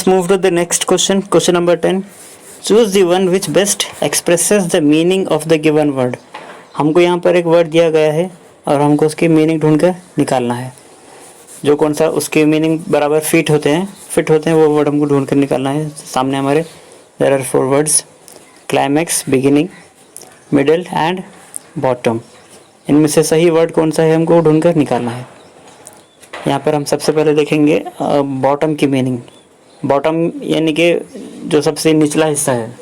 Let's move to the next question. Question number 10. Choose the one which best expresses the meaning of the given word. हमको यहाँ पर एक word दिया गया है और हमको उसकी मीनिंग ढूंढ कर निकालना है। जो कौन सा उसके मीनिंग बराबर फिट होते हैं वो वर्ड हमको ढूंढ कर निकालना है। सामने हमारे there are 4 words, climax, beginning, middle and bottom. इनमें से सही वर्ड कौन सा है हमको ढूंढ कर निकालना है। यहाँ पर हम सबसे पहले देखेंगे बॉटम की मीनिंग। बॉटम यानी कि जो सबसे निचला हिस्सा है,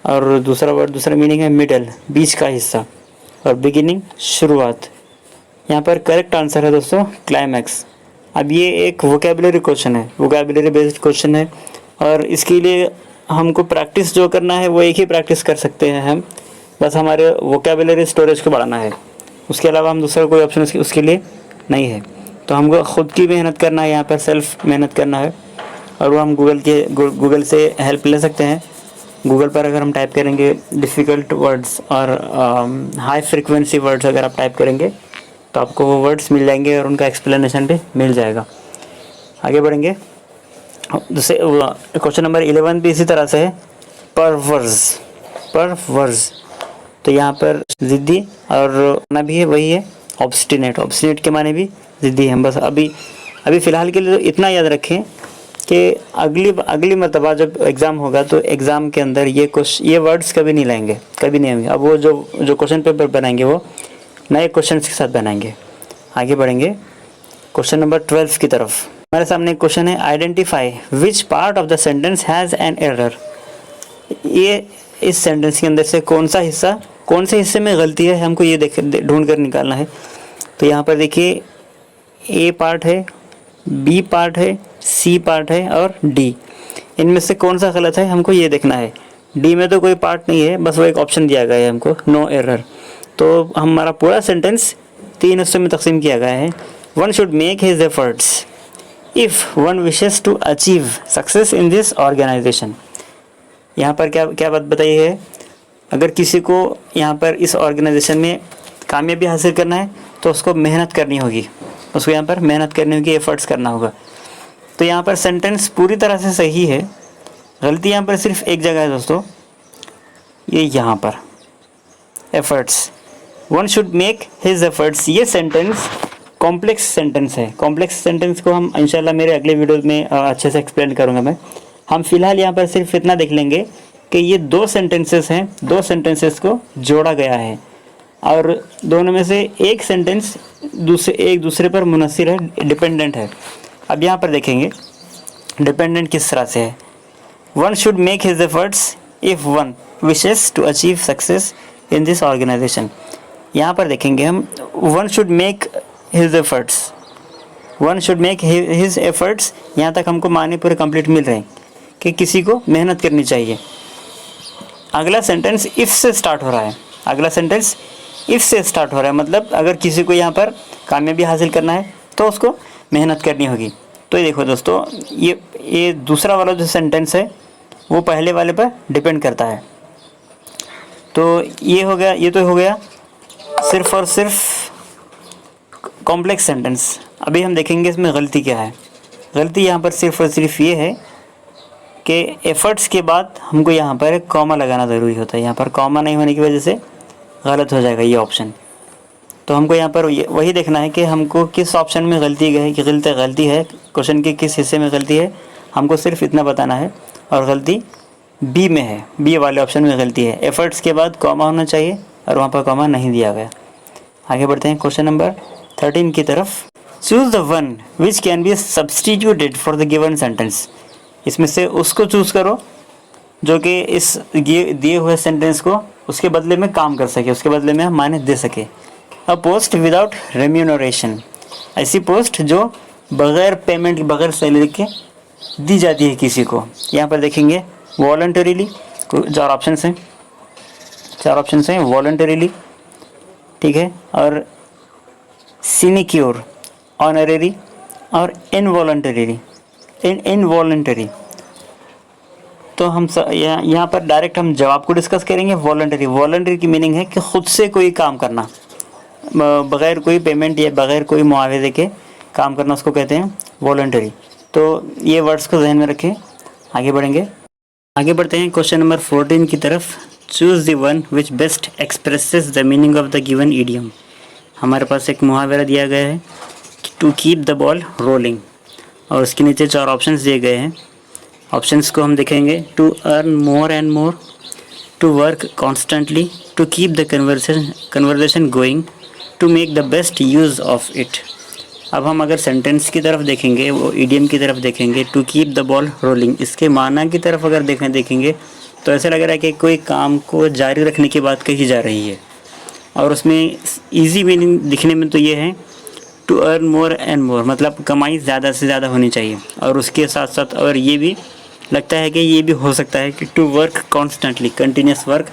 और दूसरा मीनिंग है मिडल, बीच का हिस्सा, और बिगिनिंग शुरुआत। यहाँ पर करेक्ट आंसर है दोस्तों क्लाइमैक्स। अब ये एक वोकैबुलरी क्वेश्चन है, वोकैबुलरी बेस्ड क्वेश्चन है, और इसके लिए हमको प्रैक्टिस जो करना है वो एक ही प्रैक्टिस कर सकते हैं हम, बस हमारे वोकैबुलरी स्टोरेज को बढ़ाना है। उसके अलावा हम दूसरा कोई ऑप्शन उसके लिए नहीं है। तो हमको ख़ुद की मेहनत करना है, यहाँ पर सेल्फ मेहनत करना है, और वो हम गूगल से हेल्प ले सकते हैं। गूगल पर अगर हम टाइप करेंगे डिफ़िकल्ट वर्ड्स और हाई फ्रीक्वेंसी वर्ड्स अगर आप टाइप करेंगे तो आपको वो वर्ड्स मिल जाएंगे और उनका एक्सप्लेनेशन भी मिल जाएगा। आगे बढ़ेंगे। दूसरे क्वेश्चन नंबर 11 भी इसी तरह से है, परवर्स। तो यहाँ पर ज़िद्दी और ना भी है, वही है ऑब्स्टिनेट के माने भी ज़िद्दी हैं। बस अभी फ़िलहाल के लिए तो इतना याद रखें कि अगली मर्तबा जब एग्ज़ाम होगा तो एग्ज़ाम के अंदर ये वर्ड्स कभी नहीं लाएंगे, कभी नहीं होंगे। अब वो जो क्वेश्चन पेपर बनाएंगे वो नए क्वेश्चन के साथ बनाएंगे। आगे बढ़ेंगे क्वेश्चन नंबर 12 की तरफ। हमारे सामने एक क्वेश्चन है, identify which part of the sentence has an error. ये इस सेंटेंस के अंदर से कौन से हिस्से में गलती है हमको ये ढूंढ कर निकालना है। तो यहाँ पर देखिए ए पार्ट है, बी पार्ट है, सी पार्ट है और डी। इनमें से कौन सा गलत है हमको ये देखना है। डी में तो कोई पार्ट नहीं है, बस वो एक ऑप्शन दिया गया है हमको, नो एरर। तो हमारा पूरा सेंटेंस 3 हिस्सों में तकसीम किया गया है। One should make his efforts if one wishes to achieve success in this organisation. यहाँ पर क्या बात बताई है, अगर किसी को यहाँ पर इस ऑर्गेनाइजेशन में कामयाबी हासिल करना है तो उसको मेहनत करनी होगी, उसको यहाँ पर मेहनत करनी होगी, एफर्ट्स करना होगा। तो यहाँ पर सेंटेंस पूरी तरह से सही है, गलती यहाँ पर सिर्फ एक जगह है दोस्तों, ये यहाँ पर efforts, one should make his efforts. ये सेंटेंस कॉम्प्लेक्स सेंटेंस है। कॉम्प्लेक्स सेंटेंस को हम इंशाल्लाह मेरे अगले वीडियो में अच्छे से एक्सप्लेन करूँगा मैं। हम फिलहाल यहाँ पर सिर्फ इतना देख लेंगे कि ये 2 सेंटेंसेस हैं, 2 सेंटेंसेस को जोड़ा गया है और दोनों में से एक सेंटेंस एक दूसरे पर मुनहसिर है, डिपेंडेंट है। अब यहाँ पर देखेंगे डिपेंडेंट किस तरह से है। One should make his efforts if one wishes to achieve success in this organisation. यहाँ पर देखेंगे हम one should make his efforts, one should make his efforts. यहाँ तक हमको माने पूरे कंप्लीट मिल रहे हैं कि किसी को मेहनत करनी चाहिए। अगला सेंटेंस इफ़ से स्टार्ट हो रहा है, अगला सेंटेंस इफ़ से स्टार्ट हो रहा है, मतलब अगर किसी को यहाँ पर कामयाबी हासिल करना है तो उसको मेहनत करनी होगी। तो ये देखो दोस्तों, ये दूसरा वाला जो सेंटेंस है वो पहले वाले पर डिपेंड करता है। तो ये हो गया, ये तो हो गया सिर्फ और सिर्फ कॉम्प्लेक्स सेंटेंस। अभी हम देखेंगे इसमें गलती क्या है। गलती यहाँ पर सिर्फ और सिर्फ ये है कि एफ़र्ट्स के बाद हमको यहाँ पर एक कॉमा लगाना ज़रूरी होता है। यहाँ पर कॉमा नहीं होने की वजह से गलत हो जाएगा ये ऑप्शन। तो हमको यहाँ पर वही देखना है कि हमको किस ऑप्शन में गलती है, क्वेश्चन के किस हिस्से में गलती है, हमको सिर्फ इतना बताना है। और गलती बी में है, बी वाले ऑप्शन में गलती है। एफ़र्ट्स के बाद कॉमा होना चाहिए और वहाँ पर कॉमा नहीं दिया गया। आगे बढ़ते हैं क्वेश्चन नंबर 13 की तरफ। Choose the one which can be substituted for the given sentence. इसमें से उसको चूज़ करो जो कि इस दिए हुए सेंटेंस को उसके बदले में काम कर सके, उसके बदले में मायने दे सके। अ पोस्ट विदाउट रेम्यूनरेशन, ऐसी पोस्ट जो बग़ैर पेमेंट, बग़ैर सैलरी के दी जाती है किसी को। यहाँ पर देखेंगे वॉलंटरीली, 4 ऑप्शन हैं वॉलंटरीली, ठीक है, और सिनिक्योर, ऑनरेरी और इनवॉलंटरी। तो हम यहाँ पर डायरेक्ट हम जवाब को डिस्कस करेंगे। वॉलंटरी की मीनिंग है कि ख़ुद से कोई काम करना, बग़ैर कोई पेमेंट या बग़ैर कोई मुआवजे के काम करना, उसको कहते हैं वॉलंटरी। तो ये वर्ड्स को ध्यान में रखें। आगे बढ़ेंगे, आगे बढ़ते हैं क्वेश्चन नंबर 14 की तरफ। Choose the one which best expresses the meaning of the given idiom. हमारे पास एक मुहावरा दिया गया है, to keep the ball rolling, और उसके नीचे 4 ऑप्शंस दिए गए हैं। ऑप्शंस को हम देखेंगे। To earn more and more, to work constantly, to keep the conversation going, to make the best use of it. अब हम अगर सेंटेंस की तरफ देखेंगे, वो इडियम की तरफ देखेंगे, to keep the ball rolling, इसके माना की तरफ अगर देखेंगे तो ऐसा लग रहा है कि कोई काम को जारी रखने की बात कही जा रही है, और उसमें ईजी मीनिंग दिखने में तो ये है to earn more and more, मतलब कमाई ज़्यादा से ज़्यादा होनी चाहिए। और उसके साथ साथ और ये भी लगता है कि ये भी हो सकता है कि to work constantly, continuous work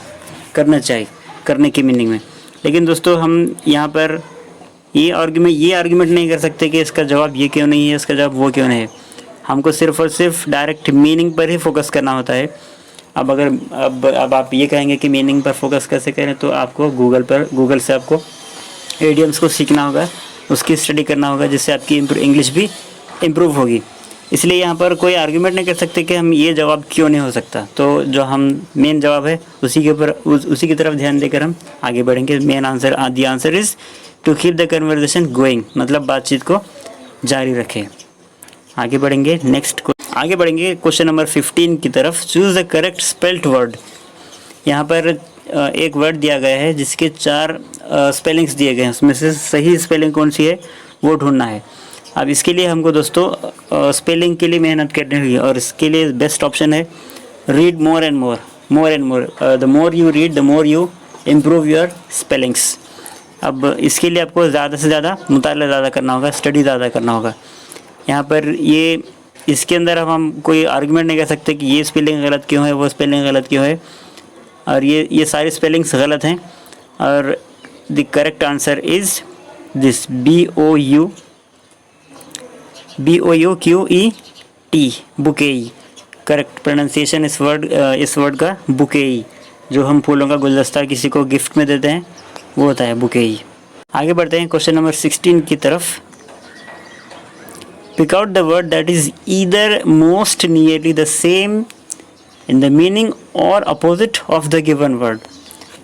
करना चाहिए, करने की मीनिंग में। लेकिन दोस्तों हम यहाँ पर ये आर्ग्यूमेंट नहीं कर सकते कि इसका जवाब ये क्यों नहीं है, इसका जवाब वो क्यों नहीं है। हमको सिर्फ और सिर्फ डायरेक्ट मीनिंग पर ही फोकस करना होता है। अब आप ये कहेंगे कि मीनिंग पर फोकस कैसे करें, तो आपको गूगल से आपको इडियम्स को सीखना होगा, उसकी स्टडी करना होगा, जिससे आपकी इंग्लिश भी इम्प्रूव होगी। इसलिए यहाँ पर कोई आर्ग्यूमेंट नहीं कर सकते कि हम ये जवाब क्यों नहीं हो सकता। तो जो हम मेन जवाब है उसी की तरफ ध्यान देकर हम आगे बढ़ेंगे। Main answer, the answer is to keep the conversation going, मतलब बातचीत को जारी रखें। आगे बढ़ेंगे क्वेश्चन नंबर 15 की तरफ। Choose the correct spelled word. यहाँ पर एक वर्ड दिया गया है जिसके 4 स्पेलिंग्स दिए गए हैं, उसमें से सही स्पेलिंग कौन सी है वो ढूंढना है। अब इसके लिए हमको दोस्तों स्पेलिंग के लिए मेहनत करनी होगी, और इसके लिए बेस्ट ऑप्शन है read more and more. The more you read, the more you improve your spellings. अब इसके लिए आपको ज़्यादा से ज़्यादा मुताला ज़्यादा करना होगा, स्टडी ज़्यादा करना होगा। यहाँ पर इसके अंदर हम कोई आर्गुमेंट नहीं कर सकते कि ये स्पेलिंग गलत क्यों है, वो स्पेलिंग गलत क्यों है, और ये सारी स्पेलिंग्स गलत हैं। और the correct answer is this BOUQET, bouquet. Correct pronunciation इस वर्ड का बुकेई, जो हम फूलों का गुलदस्ता किसी को गिफ्ट में देते हैं, वो होता है बुकेई। आगे बढ़ते हैं क्वेश्चन नंबर 16 की तरफ। Pick out the word that is either most nearly the same in the meaning or opposite of the given word.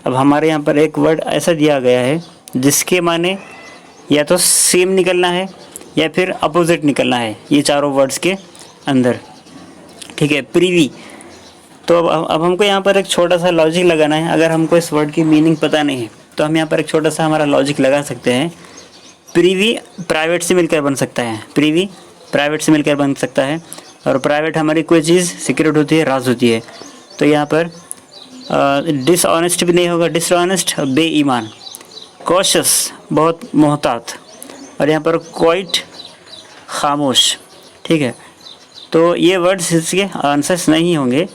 अब हमारे यहाँ पर एक वर्ड ऐसा दिया गया है जिसके माने या तो सेम निकलना है या फिर अपोजिट निकलना है, ये चारों वर्ड्स के अंदर। ठीक है, प्रीवी। तो अब हमको यहाँ पर एक छोटा सा लॉजिक लगाना है। अगर हमको इस वर्ड की मीनिंग पता नहीं है तो हम यहाँ पर एक छोटा सा हमारा लॉजिक लगा सकते हैं। प्रीवी प्राइवेट से मिलकर बन सकता है, प्रीवी प्राइवेट से मिलकर बन सकता है, और प्राइवेट हमारी कोई चीज़ सीक्रेट होती है, राज होती है। तो यहाँ पर डिसऑनेस्ट भी नहीं होगा, डिसऑनेस्ट बेईमान, कॉशियस बहुत मोहतात, और यहाँ पर क्वाइट खामोश। ठीक है, तो ये वर्ड्स इसके आंसर्स नहीं होंगे,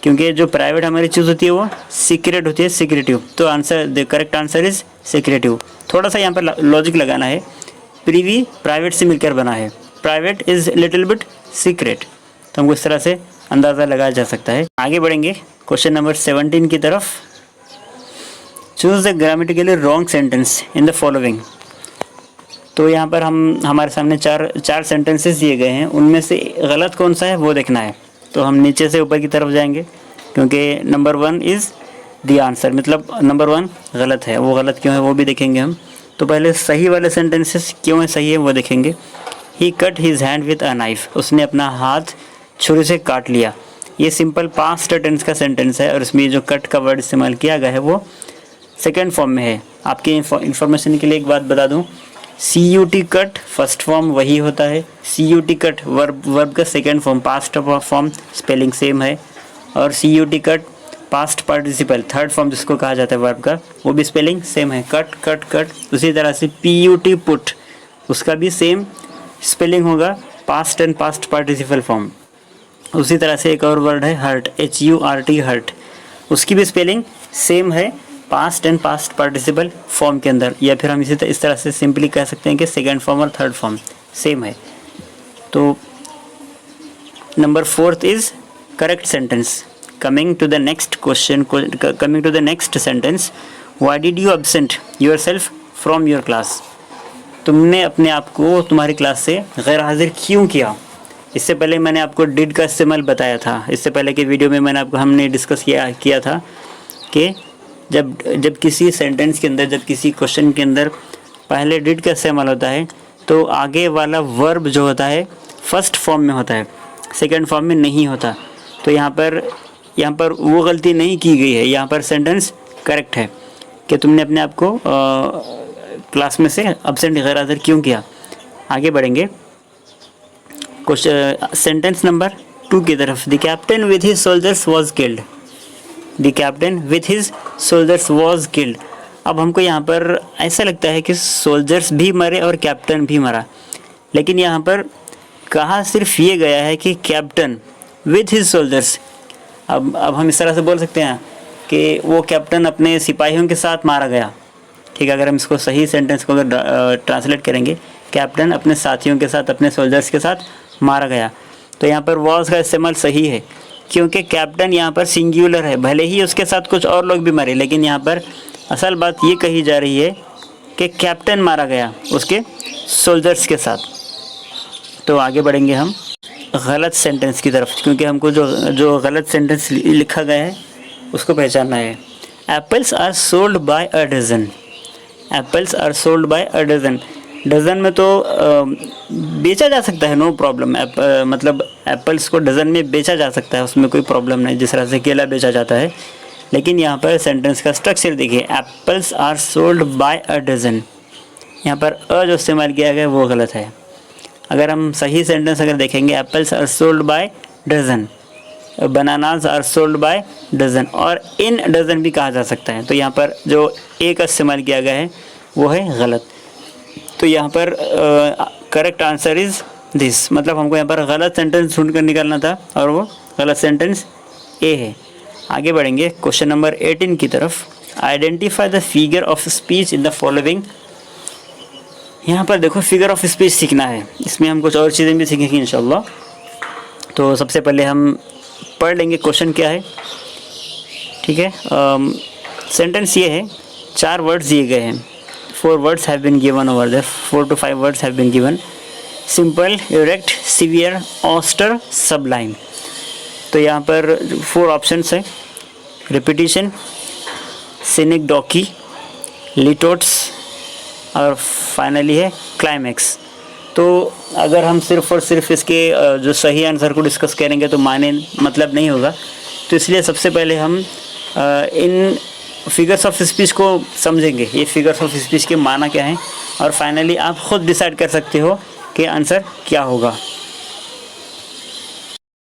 क्योंकि जो प्राइवेट हमारी चीज़ होती है वो सीक्रेट होती है, सीक्रेटिव। तो answer, the correct answer is secretive. थोड़ा सा यहाँ पर लॉजिक लगाना है। प्रीवी प्राइवेट से मिलकर बना है, private is little bit secret, तो हमको इस तरह से अंदाज़ा लगाया जा सकता है। आगे बढ़ेंगे क्वेश्चन नंबर 17 की तरफ। Choose the grammatically wrong sentence in the following. तो यहाँ पर हमारे सामने चार सेंटेंसेस दिए गए हैं, उनमें से गलत कौन सा है वो देखना है। तो हम नीचे से ऊपर की तरफ जाएंगे, क्योंकि नंबर 1 इज़ द आंसर, मतलब नंबर 1 गलत है। वो गलत क्यों है वो भी देखेंगे हम। तो पहले सही वाले सेंटेंसेस क्यों है सही है वो देखेंगे। He cut his hand with a knife, उसने अपना हाथ छुरी से काट लिया। ये सिंपल पास्ट टेंस का सेंटेंस है, और इसमें जो कट का वर्ड इस्तेमाल किया गया है वो सेकेंड फॉर्म में है। आपकी इंफॉर्मेशन के लिए एक बात बता दूँ, CUT कट फर्स्ट फॉर्म वही होता है, CUT कट वर्ब का second form, past form spelling same है, और CUT cut past participle third form जिसको कहा जाता है वर्ब का, वो भी स्पेलिंग सेम है, कट कट कट। उसी तरह से PUT पुट, उसका भी सेम स्पेलिंग होगा, past and past participle form. उसी तरह से एक और वर्ड है हर्ट, HURT हर्ट, उसकी भी स्पेलिंग सेम है, past and past participle form के अंदर। या फिर हम इस तरह से सिंपली कह सकते हैं कि सेकेंड फॉर्म और थर्ड फॉर्म सेम है। तो number 4 is correct sentence. Coming to the next question, coming to the next sentence, why did you absent yourself from your class. तुमने अपने आप को तुम्हारी क्लास से गैर हाजिर क्यों किया। इससे पहले मैंने आपको डिड का इस्तेमाल बताया था, इससे पहले के वीडियो में हमने डिस्कस किया था कि जब किसी सेंटेंस के अंदर, जब किसी क्वेश्चन के अंदर पहले डिड का इस्तेमाल होता है तो आगे वाला वर्ब जो होता है फर्स्ट फॉर्म में होता है, सेकंड फॉर्म में नहीं होता। तो यहाँ पर वो गलती नहीं की गई है, यहाँ पर सेंटेंस करेक्ट है कि तुमने अपने आप को क्लास में से एब्सेंट गैर हाजिर क्यों किया। आगे बढ़ेंगे क्वेश्चन सेंटेंस नंबर 2 की तरफ। The captain with his soldiers was killed. The captain with his soldiers was killed. अब हमको यहाँ पर ऐसा लगता है कि सोल्जर्स भी मरे और कैप्टन भी मरा, लेकिन यहाँ पर कहा सिर्फ ये गया है कि कैप्टन विथ हिज सोल्जर्स। अब हम इस तरह से बोल सकते हैं कि वो कैप्टन अपने सिपाहियों के साथ मारा गया। ठीक है, अगर हम इसको सही सेंटेंस को अगर ट्रांसलेट करेंगे, कैप्टन अपने साथियों के साथ, अपने सोल्जर्स के साथ मारा गया, तो यहाँ पर वॉज का इस्तेमाल सही है क्योंकि कैप्टन यहाँ पर सिंगुलर है। भले ही उसके साथ कुछ और लोग भी मरे, लेकिन यहाँ पर असल बात ये कही जा रही है कि कैप्टन मारा गया उसके सोल्जर्स के साथ। तो आगे बढ़ेंगे हम गलत सेंटेंस की तरफ, क्योंकि हमको जो गलत सेंटेंस लिखा गया है उसको पहचानना है। Apples are sold by a dozen. Apples are sold by a dozen. Dozen में तो बेचा जा सकता है, नो प्रॉब्लम। मतलब एप्पल्स को डज़न में बेचा जा सकता है, उसमें कोई प्रॉब्लम नहीं, जिस तरह से केला बेचा जाता है। लेकिन यहाँ पर सेंटेंस का स्ट्रक्चर देखिए, apples are sold by a dozen. यहाँ पर अ जो इस्तेमाल किया गया है वो गलत है। अगर हम सही सेंटेंस अगर देखेंगे, apples are sold by dozen, bananas are sold by dozen, और इन डज़न भी कहा जा सकता है। तो यहाँ पर जो ए का इस्तेमाल किया गया है वो है गलत। तो यहाँ पर करेक्ट आंसर इज़ दिस। मतलब हमको यहाँ पर गलत सेंटेंस ढूंढ कर निकालना था और वो गलत सेंटेंस ए है। आगे बढ़ेंगे क्वेश्चन नंबर 18 की तरफ। Identify the figure of speech in the following. यहाँ पर देखो, फिगर ऑफ स्पीच सीखना है, इसमें हम कुछ और चीज़ें भी सीखेंगे इंशाल्लाह। तो सबसे पहले हम पढ़ लेंगे क्वेश्चन क्या है। ठीक है, सेंटेंस ये है, 4 वर्ड्स दिए गए हैं। 4 words have been given over there. 4 to 5 words have been given. Simple, erect, severe, austere, sublime. तो यहाँ पर 4 ऑप्शंस हैं। रिपीटिशन, सिनेक्डोकी, लिटोट्स और फाइनली है क्लाइमैक्स। तो अगर हम सिर्फ और सिर्फ इसके जो सही आंसर को डिस्कस करेंगे तो मतलब नहीं होगा। तो इसलिए सबसे पहले हम इन फिगर्स ऑफ स्पीच को समझेंगे, ये फिगर्स ऑफ स्पीच के माना क्या है, और फाइनली आप खुद डिसाइड कर सकते हो कि आंसर क्या होगा।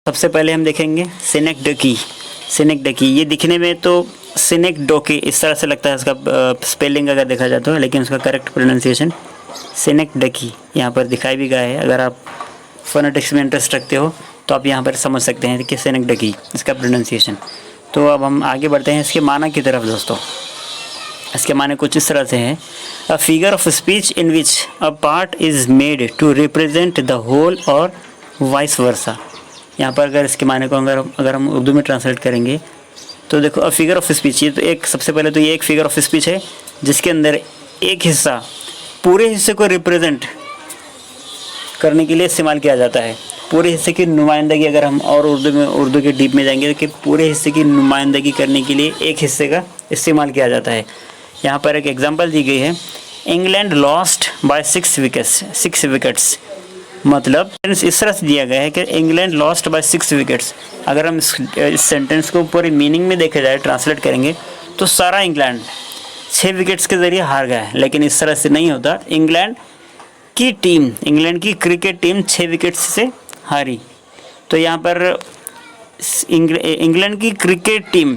सबसे पहले हम देखेंगे सिनेक्डोकी। सिनेक्डोकी, ये दिखने में तो सिनेक्डोकी इस तरह से लगता है, इसका स्पेलिंग अगर देखा जाता है, लेकिन उसका करेक्ट प्रोनाउंसिएशन सिनेक्डोकी यहाँ पर दिखाई भी गया है। अगर आप फोनेटिक्स में इंटरेस्ट रखते हो तो आप यहाँ पर समझ सकते हैं कि सिनेक्डोकी इसका प्रोनाउंसिएशन। तो अब हम आगे बढ़ते हैं इसके माना की तरफ दोस्तों। इसके माने कुछ इस तरह से हैं। A figure of speech in which a part is made to represent the whole or vice versa. यहाँ पर अगर इसके माने को अगर हम उर्दू में ट्रांसलेट करेंगे तो देखो, अ फिगर ऑफ स्पीच, ये तो एक सबसे पहले तो ये एक फिगर ऑफ स्पीच है जिसके अंदर एक हिस्सा पूरे हिस्से को रिप्रेजेंट करने के लिए इस्तेमाल किया जाता है। पूरे हिस्से की नुमाइंदगी, अगर हम और उर्दू के डीप में जाएंगे कि पूरे हिस्से की नुमाइंदगी करने के लिए एक हिस्से का इस्तेमाल किया जाता है। यहाँ पर एक एग्जांपल दी गई है, इंग्लैंड लॉस्ट बाय 6 विकेट्स। मतलब इस तरह से दिया गया है कि इंग्लैंड लॉस्ट बाय 6 विकेट्स। अगर हम इस सेंटेंस को पूरी मीनिंग में देखा जाए, ट्रांसलेट करेंगे तो सारा इंग्लैंड 6 विकेट्स के ज़रिए हार गया है, लेकिन इस तरह से नहीं होता। इंग्लैंड की क्रिकेट टीम 6 विकेट्स से हारी। तो यहाँ पर इंग्लैंड की क्रिकेट टीम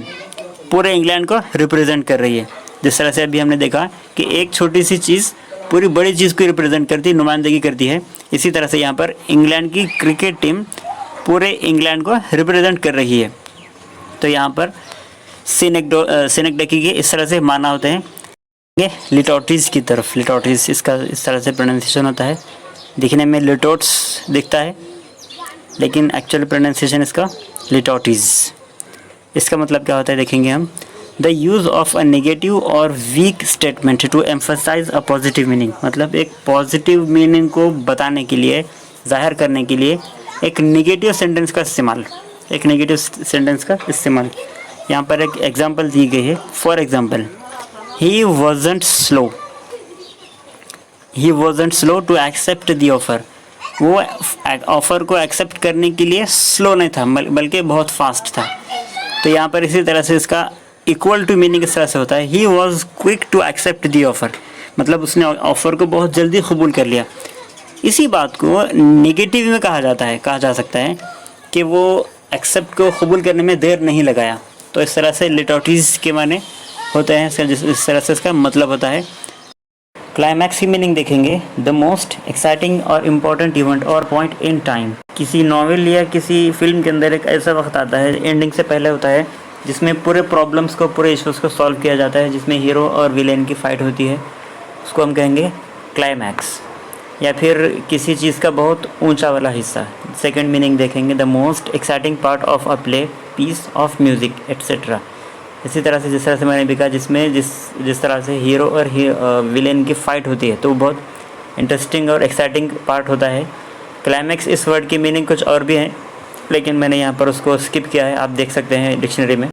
पूरे इंग्लैंड को रिप्रेजेंट कर रही है। जिस तरह से अभी हमने देखा कि एक छोटी सी चीज़ पूरी बड़ी चीज़ को रिप्रेजेंट करती है, नुमाइंदगी करती है। इसी तरह से यहाँ पर इंग्लैंड की क्रिकेट टीम पूरे इंग्लैंड को रिप्रेजेंट कर रही है। तो यहाँ पर सिनेक्डोकी के इस तरह से माना होते हैं। ये लिटोटिस की तरफ, लिटोटिस इसका इस तरह से प्रोनाउंसिएशन होता है। दिखने में लिटोट्स दिखता है, लेकिन एक्चुअल प्रोनाउंसिएशन इसका लिटोटिस। इसका मतलब क्या होता है देखेंगे हम। The use of a negative or weak statement to emphasise a positive meaning. मतलब एक पॉजिटिव मीनिंग को बताने के लिए, जाहिर करने के लिए एक नेगेटिव सेंटेंस का इस्तेमाल, यहाँ पर एक एग्जांपल दी गई है। For example, he wasn't slow to accept the offer. वो ऑफ़र को एक्सेप्ट करने के लिए स्लो नहीं था, बल्कि बहुत फास्ट था। तो यहाँ पर इसी तरह से इसका इक्वल टू मीनिंग इस तरह से होता है, he was quick to accept the offer, मतलब उसने ऑफ़र को बहुत जल्दी कबूल कर लिया। इसी बात को नेगेटिव में कहा जा सकता है कि वो एक्सेप्ट को कबूल करने में देर नहीं लगाया। तो इस तरह से लिटोटीज़ के माने होते हैं, इस तरह से इसका मतलब होता है। क्लाइमैक्स की मीनिंग देखेंगे, द मोस्ट एक्साइटिंग और इम्पॉर्टेंट इवेंट और पॉइंट इन टाइम। किसी नॉवेल या किसी फिल्म के अंदर एक ऐसा वक्त आता है, एंडिंग से पहले होता है, जिसमें पूरे प्रॉब्लम्स को, पूरे इश्यूज़ को सॉल्व किया जाता है, जिसमें हीरो और विलेन की फ़ाइट होती है, उसको हम कहेंगे क्लाइमैक्स। या फिर किसी चीज़ का बहुत ऊंचा वाला हिस्सा। सेकंड मीनिंग देखेंगे, the most exciting part of a play, piece of music etcetera. इसी तरह से जिस तरह से मैंने भी कहा, जिसमें जिस तरह से हीरो और विलेन की फ़ाइट होती है, तो वो बहुत इंटरेस्टिंग और एक्साइटिंग पार्ट होता है। क्लाइमैक्स इस वर्ड की मीनिंग कुछ और भी है, लेकिन मैंने यहाँ पर उसको स्किप किया है, आप देख सकते हैं डिक्शनरी में।